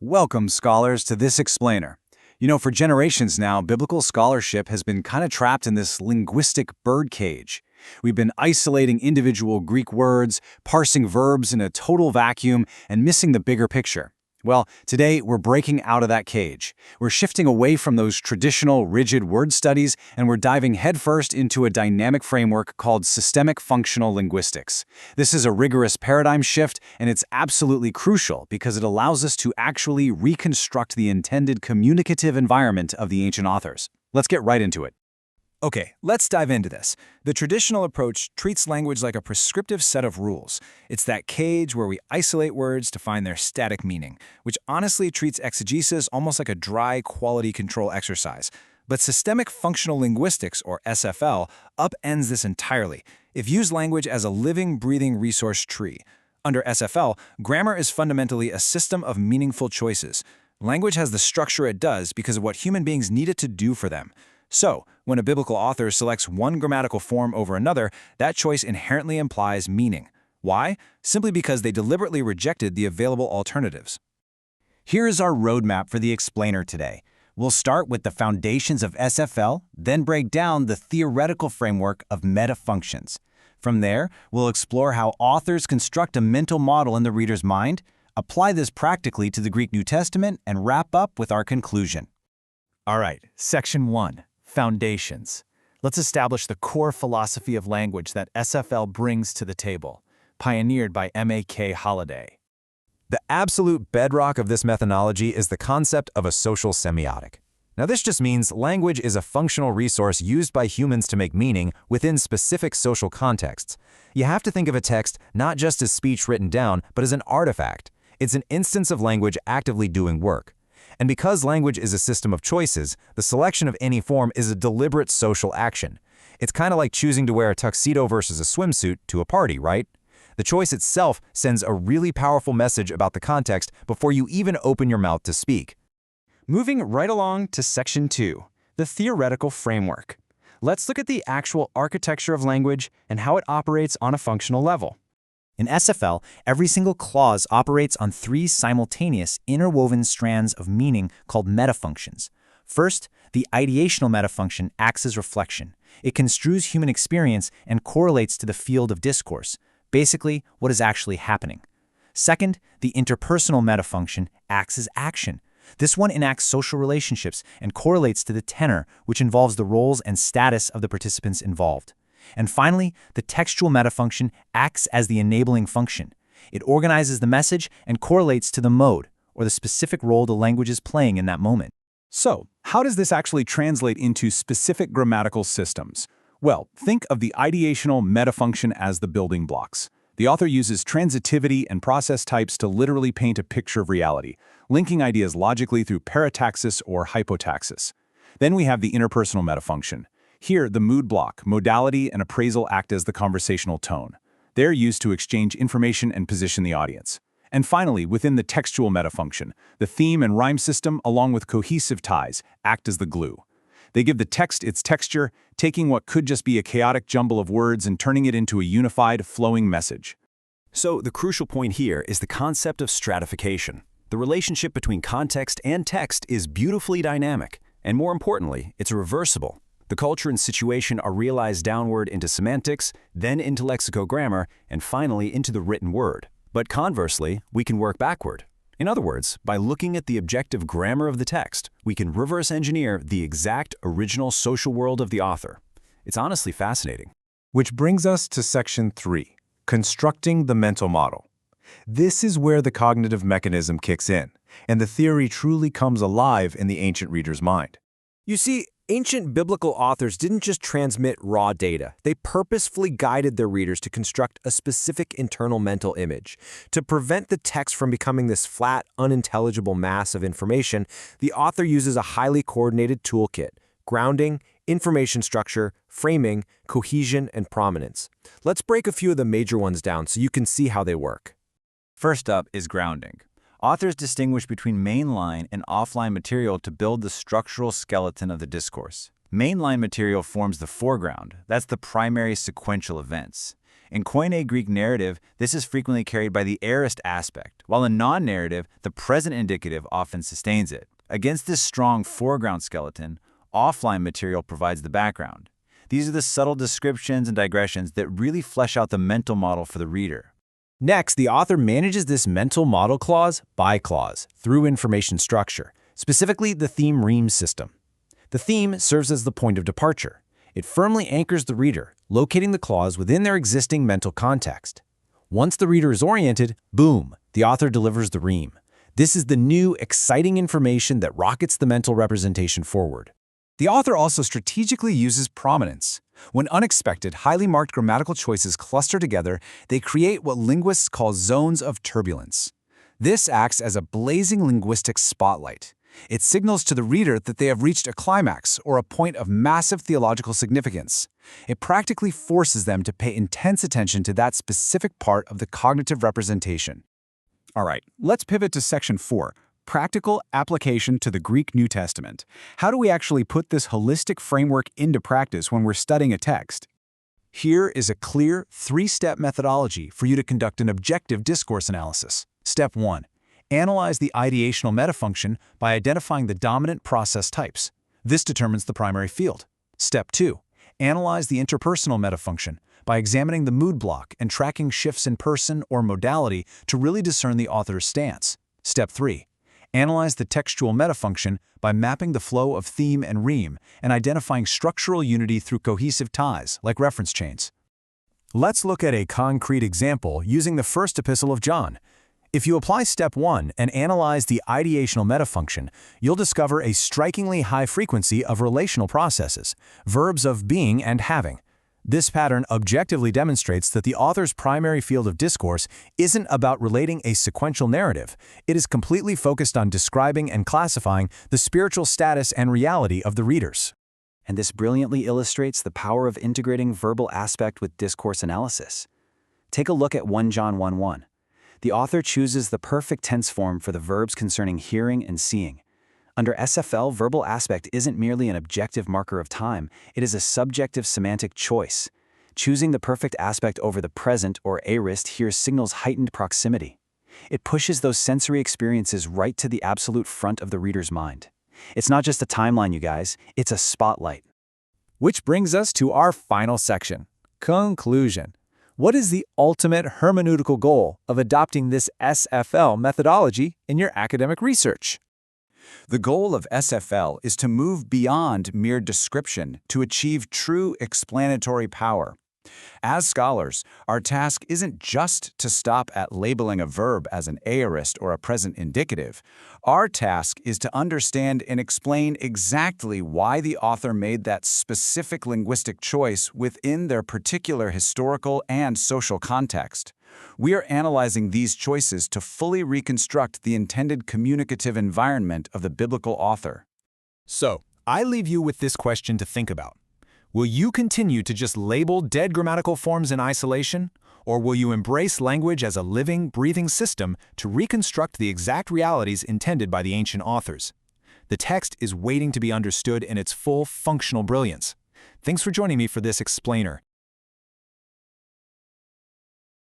Welcome, scholars, to this explainer. For generations now, biblical scholarship has been kind of trapped in this linguistic birdcage. We've been isolating individual Greek words, parsing verbs in a total vacuum, and missing the bigger picture. Well, today we're breaking out of that cage. We're shifting away from those traditional, rigid word studies, and we're diving headfirst into a dynamic framework called systemic functional linguistics. This is a rigorous paradigm shift, and it's absolutely crucial because it allows us to actually reconstruct the intended communicative environment of the ancient authors. Let's get right into it. Okay, let's dive into this. The traditional approach treats language like a prescriptive set of rules. It's that cage where we isolate words to find their static meaning, which honestly treats exegesis almost like a dry quality control exercise. But systemic functional linguistics, or SFL, upends this entirely. It views language as a living, breathing resource tree. Under SFL, grammar is fundamentally a system of meaningful choices. Language has the structure it does because of what human beings need it to do for them. So, when a biblical author selects one grammatical form over another, that choice inherently implies meaning. Why? Simply because they deliberately rejected the available alternatives. Here is our roadmap for the explainer today. We'll start with the foundations of SFL, then break down the theoretical framework of metafunctions. From there, we'll explore how authors construct a mental model in the reader's mind, apply this practically to the Greek New Testament, and wrap up with our conclusion. All right, Section 1. Foundations. Let's establish the core philosophy of language that SFL brings to the table, pioneered by M.A.K. Holliday. The absolute bedrock of this methodology is the concept of a social semiotic. Now, this just means language is a functional resource used by humans to make meaning within specific social contexts. You have to think of a text not just as speech written down, but as an artifact. It's an instance of language actively doing work. And because language is a system of choices, the selection of any form is a deliberate social action. It's kind of like choosing to wear a tuxedo versus a swimsuit to a party, right? The choice itself sends a really powerful message about the context before you even open your mouth to speak. Moving right along to Section 2, the theoretical framework. Let's look at the actual architecture of language and how it operates on a functional level. In SFL, every single clause operates on three simultaneous interwoven strands of meaning called metafunctions. First, the ideational metafunction acts as reflection. It construes human experience and correlates to the field of discourse, basically what is actually happening. Second, the interpersonal metafunction acts as action. This one enacts social relationships and correlates to the tenor, which involves the roles and status of the participants involved. And finally, the textual metafunction acts as the enabling function. It organizes the message and correlates to the mode, or the specific role the language is playing in that moment. So, how does this actually translate into specific grammatical systems? Well, think of the ideational metafunction as the building blocks. The author uses transitivity and process types to literally paint a picture of reality, linking ideas logically through parataxis or hypotaxis. Then we have the interpersonal metafunction. Here, the mood block, modality, and appraisal act as the conversational tone. They're used to exchange information and position the audience. And finally, within the textual metafunction, the theme and rhyme system, along with cohesive ties, act as the glue. They give the text its texture, taking what could just be a chaotic jumble of words and turning it into a unified, flowing message. So, the crucial point here is the concept of stratification. The relationship between context and text is beautifully dynamic, and more importantly, it's reversible. The culture and situation are realized downward into semantics, then into lexicogrammar, and finally into the written word. But conversely, we can work backward. In other words, by looking at the objective grammar of the text, we can reverse engineer the exact original social world of the author. It's honestly fascinating. Which brings us to Section 3, constructing the mental model. This is where the cognitive mechanism kicks in, and the theory truly comes alive in the ancient reader's mind. You see, ancient biblical authors didn't just transmit raw data. They purposefully guided their readers to construct a specific internal mental image. To prevent the text from becoming this flat, unintelligible mass of information, the author uses a highly coordinated toolkit: grounding, information structure, framing, cohesion, and prominence. Let's break a few of the major ones down so you can see how they work. First up is grounding. Authors distinguish between mainline and offline material to build the structural skeleton of the discourse. Mainline material forms the foreground. That's the primary sequential events. In Koine Greek narrative, this is frequently carried by the aorist aspect, while in non-narrative, the present indicative often sustains it. Against this strong foreground skeleton, offline material provides the background. These are the subtle descriptions and digressions that really flesh out the mental model for the reader. Next, the author manages this mental model clause by clause through information structure, specifically the theme-reim system. The theme serves as the point of departure. It firmly anchors the reader, locating the clause within their existing mental context. Once the reader is oriented, boom, the author delivers the reim. This is the new, exciting information that rockets the mental representation forward. The author also strategically uses prominence. When unexpected, highly marked grammatical choices cluster together, they create what linguists call zones of turbulence. This acts as a blazing linguistic spotlight. It signals to the reader that they have reached a climax or a point of massive theological significance. It practically forces them to pay intense attention to that specific part of the cognitive representation. All right, let's pivot to section 4. Practical application to the Greek New Testament. How do we actually put this holistic framework into practice when we're studying a text? Here is a clear, 3-step methodology for you to conduct an objective discourse analysis. Step 1. Analyze the ideational metafunction by identifying the dominant process types. This determines the primary field. Step 2. Analyze the interpersonal metafunction by examining the mood block and tracking shifts in person or modality to really discern the author's stance. Step 3. Analyze the textual metafunction by mapping the flow of theme and reim and identifying structural unity through cohesive ties, like reference chains. Let's look at a concrete example using the first epistle of John. If you apply step 1 and analyze the ideational metafunction, you'll discover a strikingly high frequency of relational processes, verbs of being and having. This pattern objectively demonstrates that the author's primary field of discourse isn't about relating a sequential narrative. It is completely focused on describing and classifying the spiritual status and reality of the readers. And this brilliantly illustrates the power of integrating verbal aspect with discourse analysis. Take a look at 1 John 1:1. The author chooses the perfect tense form for the verbs concerning hearing and seeing. Under SFL, verbal aspect isn't merely an objective marker of time, it is a subjective semantic choice. Choosing the perfect aspect over the present or aorist here signals heightened proximity. It pushes those sensory experiences right to the absolute front of the reader's mind. It's not just a timeline, you guys, it's a spotlight. Which brings us to our final section, conclusion. What is the ultimate hermeneutical goal of adopting this SFL methodology in your academic research? The goal of SFL is to move beyond mere description to achieve true explanatory power. As scholars, our task isn't just to stop at labeling a verb as an aorist or a present indicative. Our task is to understand and explain exactly why the author made that specific linguistic choice within their particular historical and social context. We are analyzing these choices to fully reconstruct the intended communicative environment of the biblical author. So, I leave you with this question to think about. Will you continue to just label dead grammatical forms in isolation, or will you embrace language as a living, breathing system to reconstruct the exact realities intended by the ancient authors? The text is waiting to be understood in its full functional brilliance. Thanks for joining me for this explainer.